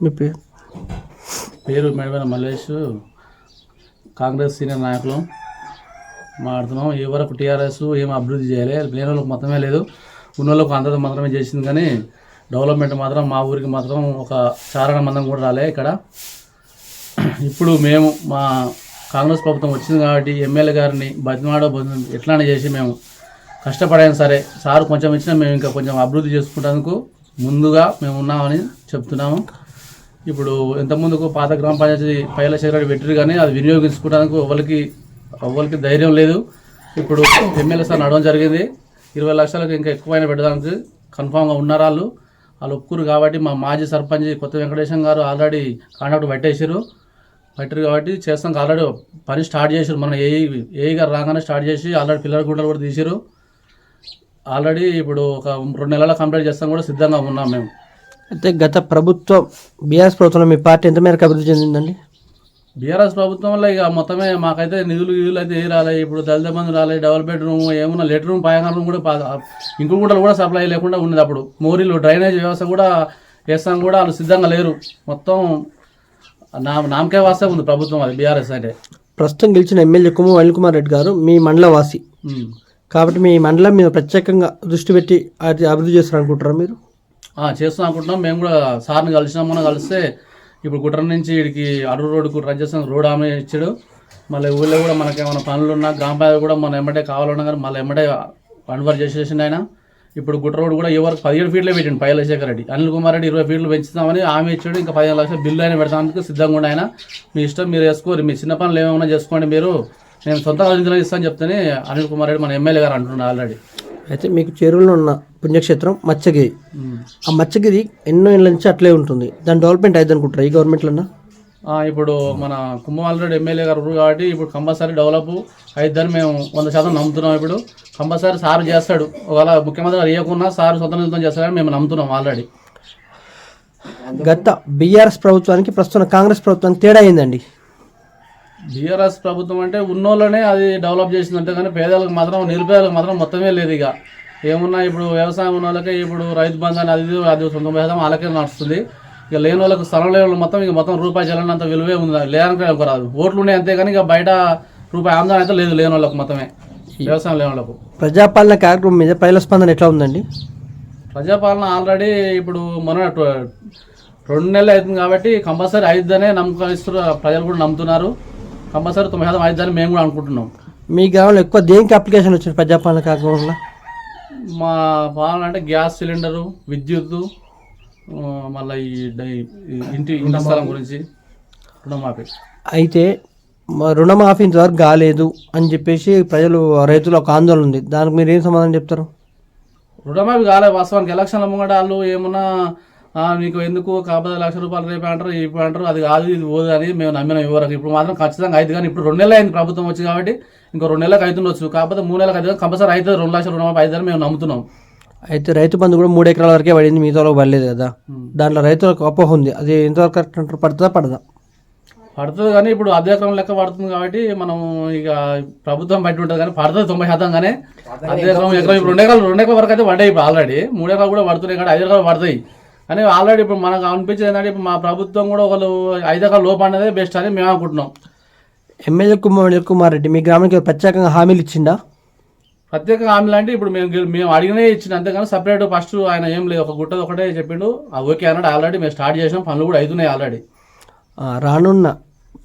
మీ పేరు? పేరు మేడమైన మల్లేష్, కాంగ్రెస్ సీనియర్ నాయకులు మాట్లాడుతున్నాం. ఏ వరకు టీఆర్ఎస్ ఏం అభివృద్ధి చేయలే, లేని వాళ్ళకి మొత్తమే లేదు, ఉన్న వాళ్ళకు అందరూ మాత్రమే చేసింది. కానీ డెవలప్మెంట్ మాత్రం మా ఊరికి మాత్రం ఒక చారణ మందం కూడా రాలే ఇక్కడ. ఇప్పుడు మేము మా కాంగ్రెస్ ప్రభుత్వం వచ్చింది కాబట్టి ఎమ్మెల్యే గారిని బతిమాడో ఎట్లానే చేసి మేము కష్టపడైనా సరే సార్ కొంచెం ఇచ్చినా మేము ఇంకా కొంచెం అభివృద్ధి చేసుకుంటేందుకు ముందుగా మేము ఉన్నామని చెప్తున్నాము. ఇప్పుడు ఇంతకుముందుకు పాత గ్రామ పంచాయతీ పైల సెక్రటరీ పెట్టారు కానీ అది వినియోగించుకోవడానికి ఎవరికి ధైర్యం లేదు. ఇప్పుడు ఎమ్మెల్యే సార్ నడవడం జరిగింది, 20 లక్షలకు ఇంకా ఎక్కువైనా పెట్టడానికి కన్ఫామ్గా ఉన్నారు వాళ్ళు ఒప్పుకురు కాబట్టి మా మాజీ సర్పంచ్ కొత్త వెంకటేశం గారు ఆల్రెడీ కాంట్రాక్ట్ పెట్టారు కాబట్టి చేస్తాం. ఆల్రెడీ పని స్టార్ట్ చేశారు, మన ఏఈ గారు రాగానే స్టార్ట్ చేసి ఆల్రెడీ పిల్లల గుంటలు కూడా తీసారు. ఆల్రెడీ ఇప్పుడు ఒక 2 నెలల కంప్లీట్ చేస్తాం కూడా సిద్ధంగా ఉన్నాం మేము. అయితే గత ప్రభుత్వం బీఆర్ఎస్ ప్రభుత్వంలో మీ పార్టీ ఎంత మేరకు అభివృద్ధి చెందిందండి? బీఆర్ఎస్ ప్రభుత్వంలో ఇక మొత్తమే మాకైతే నిధులు అయితే ఏ రాలేదు. ఇప్పుడు దళిత బంధు రాలేదు, డబుల్ బెడ్రూమ్ ఏమన్నా లెటర్ రూమ్ పాయంగా రూమ్ కూడా ఇంకో గుంటలు కూడా సప్లై లేకుండా ఉన్నది. అప్పుడు మోరీలు డ్రైనేజ్ వ్యవస్థ కూడా వేస్తాం కూడా వాళ్ళు సిద్ధంగా లేరు. మొత్తం నామకే వాస్తే ఉంది ప్రభుత్వం అది బీఆర్ఎస్ అంటే. ప్రస్తుతం గెలిచిన ఎమ్మెల్యే కుమ్మం అనిల్ కుమార్ రెడ్డి గారు మీ మండల వాసి కాబట్టి మీ మండలం మీద ప్రత్యేకంగా దృష్టి పెట్టి అది అభివృద్ధి చేస్తారనుకుంటారా మీరు? చేస్తాం అనుకుంటున్నాం. మేము కూడా సార్ని కలిసినాం, మొన్న కలిస్తే ఇప్పుడు గుట్ర నుంచి ఇక్కడికి అడవి రోడ్డుకు రన్ చేస్తాం, రోడ్ ఆమె ఇచ్చాడు. మళ్ళీ ఊళ్ళో కూడా మనకి ఏమైనా పనులున్నా గ్రామ పంచాయతీ కూడా మన ఎమ్మటే కావాలన్నా కానీ మళ్ళీ ఎమ్మటే కన్వర్ట్ చేసేసిండు ఆయన. ఇప్పుడు గుట్ర రోడ్డు కూడా ఎవరికి 17 ఫీట్లే పెట్టిండు పైలశేఖర్ రెడ్డి. అనిల్ కుమార్ రెడ్డి 20 ఫీట్లు పెంచుతామని ఆమె ఇచ్చాడు. ఇంకా 15 లక్షల బిల్లు అయినా పెడతానికి సిద్ధంగా ఉండి ఆయన. మీ ఇష్టం మీరు వేసుకోరు, మీ చిన్న పనులు ఏమైనా చేసుకోండి, మీరు నేను సొంతంగా నిధులు ఇస్తాను చెప్తేనే అనిల్ కుమార్ రెడ్డి మన ఎమ్మెల్యే గారు అంటున్నారు ఆల్రెడీ. అయితే మీకు చెరువులో ఉన్న పుణ్యక్షేత్రం మత్స్యగిరి, ఆ మత్స్యగిరి ఎన్నో ఏళ్ళ నుంచి అట్లే ఉంటుంది, దాని డెవలప్మెంట్ అయింది అనుకుంటారా ఈ గవర్నమెంట్లన్నా? ఇప్పుడు మన కుమ్మం ఆల్రెడీ ఎమ్మెల్యే గారు కాబట్టి ఇప్పుడు కంపల్సరీ డెవలప్ అయిద్దని మేము 100% నమ్ముతున్నాం. ఇప్పుడు కంపల్సరీ సార్ చేస్తాడు, ఒకవేళ ముఖ్యమంత్రి గారు ఇవ్వకున్నా సార్ సొంత నిధులతో చేస్తాడని మేము నమ్ముతున్నాం ఆల్రెడీ. గత బీఆర్ఎస్ ప్రభుత్వానికి ప్రస్తుతం కాంగ్రెస్ ప్రభుత్వానికి తేడా అయిందండి. బీఆర్ఎస్ ప్రభుత్వం అంటే ఉన్నోళ్ళనే అది డెవలప్ చేసిందంటే కానీ పేదలకు మాత్రం నిరుపేదలకు మాత్రం మొత్తమే లేదు. ఇక ఏమున్నా ఇప్పుడు వ్యవసాయం ఉన్న వాళ్ళకి ఇప్పుడు రైతు బంధు అని అది 90% వాళ్ళకే నడుస్తుంది. ఇక లేని వాళ్ళకు స్థలం లేని వాళ్ళు మొత్తం ఇక మొత్తం రూపాయి చెల్లంత విలువే ఉంది, లేదనుకో ఒక రాదు. ఓట్లు ఉన్నాయి అంతే కానీ ఇక బయట రూపాయి ఆందోళన అయితే లేదు లేని వాళ్ళకు, మొత్తమే వ్యవసాయం లేని వాళ్ళకు. ప్రజాపాలన కార్యక్రమం మీద ప్రజల స్పందన ఎట్లా ఉందండి? ప్రజాపాలన ఆల్రెడీ ఇప్పుడు మన 2 నెలలు అవుతుంది కాబట్టి కంపల్సరీ అయిద్దనే నమ్మకం ఇస్తున్నారు, ప్రజలు కూడా నమ్ముతున్నారు. కంపల్సరీ 90% అయిద్దని మేము కూడా అనుకుంటున్నాం. మీ గ్రామంలో ఎక్కువ దేనికి అప్లికేషన్ వచ్చింది ప్రజాపాలన కార్యక్రమంలో? మా పాలన అంటే గ్యాస్ సిలిండరు, విద్యుత్తు, మళ్ళీ ఈ ఇంటి స్థలం గురించి రుణమాఫీ. అయితే రుణమాఫీ ఇంతవరకు కాలేదు అని చెప్పేసి రైతులు ఒక ఆందోళన ఉంది, దానికి మీరు ఏం సమాధానం చెప్తారు? రుణమాఫీ కాలేదు వాస్తవానికి. ఎలక్షన్ల ముంగట వాళ్ళు ఏమన్నా మీకు ఎందుకు కాకపోతే ₹1,00,000 రేపు అంటారు, ఇప్పుడు అంటారు, అది కాదు ఇది పోదు అని మేము నమ్మినాం ఎవరికి. ఇప్పుడు మాత్రం ఖచ్చితంగా అవుతుంది. కానీ ఇప్పుడు 2 నెలలు అయింది ప్రభుత్వం వచ్చి కాబట్టి ఇంకో 2 నెలలకు అవుతుండొచ్చు, కాకపోతే 3 నెలలకు అవుతుంది కంపల్సరీ అవుతుంది. 2 లక్షల రుణమాఫీ అవుతుందని మేము నమ్ముతున్నాం. అయితే రైతు బంధు కూడా 3 ఎకరాల వరకే పడింది, మిగతా పడలేదు కదా. దాంట్లో రైతులకు అపోహ ఉంది, అది ఎంతవరకు కరెక్ట్ అంటారు? పడుతుందా పడదా? పడుతుంది కానీ ఇప్పుడు అదే ఎకరం లెక్క పడుతుంది కాబట్టి మనం ఇక ప్రభుత్వం బయట ఉంటుంది కానీ పడుతుంది 90% కానీ అదే ఎకరం ఇప్పుడు 2 ఎకరాల వరకు అయితే పడ్డాయి. ఇప్పుడు ఆల్రెడీ 3 ఎకరాలు కూడా పడుతున్నాయి కానీ 5 ఎకరాలు పడతాయి. కానీ ఆల్రెడీ ఇప్పుడు మనకు అనిపించేది ఏంటంటే ఇప్పుడు మా ప్రభుత్వం కూడా ఒకళ్ళు 5 ఎకరాల లోపు అనేది బెస్ట్ అని మేము అనుకుంటున్నాం. ఎమ్మెల్యే కుమ్మం అనిల్ కుమార్ రెడ్డి మీ గ్రామానికి ప్రత్యేకంగా హామీలు ఇచ్చిండా? ప్రత్యేక హామీలు అంటే ఇప్పుడు మేము అడిగినే ఇచ్చిన అంతేగాని సపరేట్ ఫస్ట్ ఆయన ఏం లేదు, ఒక గుట్టది ఒకటే చెప్పిండు, ఓకే అన్నాడు. ఆల్రెడీ మేము స్టార్ట్ చేసాం, పనులు కూడా అవుతున్నాయి ఆల్రెడీ. రానున్న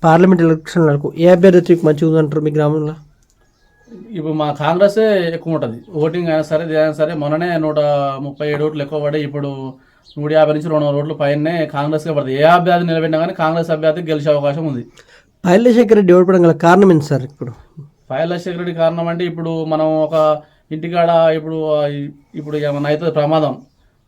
పార్లమెంట్ ఎలక్షన్లకు ఏ అభ్యర్థి మంచిగా ఉందంటారు మీ గ్రామంలో? ఇప్పుడు మా కాంగ్రెసే ఎక్కువ ఉంటుంది ఓటింగ్ అయినా సరే ఏదైనా సరే. మొన్ననే 137 ఓట్లు ఎక్కువ పడ్డాయి. ఇప్పుడు 150 నుంచి 200 ఓట్లు పైనే కాంగ్రెస్కే పడుతుంది. ఏ అభ్యర్థి నిలబెట్టినా కానీ కాంగ్రెస్ అభ్యర్థికి గెలిచే అవకాశం ఉంది. పైలశేఖర్ రెడ్డి ఓడిపోవడం గల కారణం ఏంటి సార్? ఇప్పుడు పైలశేఖర్ రెడ్డి కారణం అంటే ఇప్పుడు మనం ఒక ఇంటికాడ ఇప్పుడు ఏమన్నా అవుతుంది ప్రమాదం,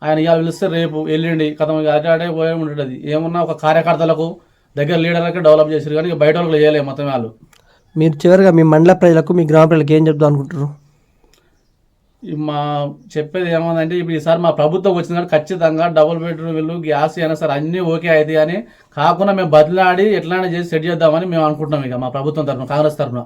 ఆయన ఇవాళ పిలిస్తే రేపు ఎల్లుండి కథం అటే పోయే ఉంటుంది. ఏమన్నా ఒక కార్యకర్తలకు దగ్గర లీడర్లకే డెవలప్ చేశారు కానీ బయట వాళ్ళకి చేయలేము మొత్తం వాళ్ళు. మీరు చివరిగా మీ మండల ప్రజలకు మీ గ్రామ ప్రజలకు ఏం చెప్దాం అనుకుంటారు? మా చెప్పేది ఏమందంటే ఇప్పుడు ఈసారి మా ప్రభుత్వం వచ్చింది కానీ ఖచ్చితంగా డబుల్ బెడ్రూమ్ ఇల్లు, గ్యాస్ అయినా సరే అన్నీ ఓకే అయితే అని కాకుండా మేము బదిలాడి ఎట్లైనా చేసి సెట్ చేద్దామని మేము అనుకుంటున్నాం. ఇక మా ప్రభుత్వం తరఫున, కాంగ్రెస్ తరఫున.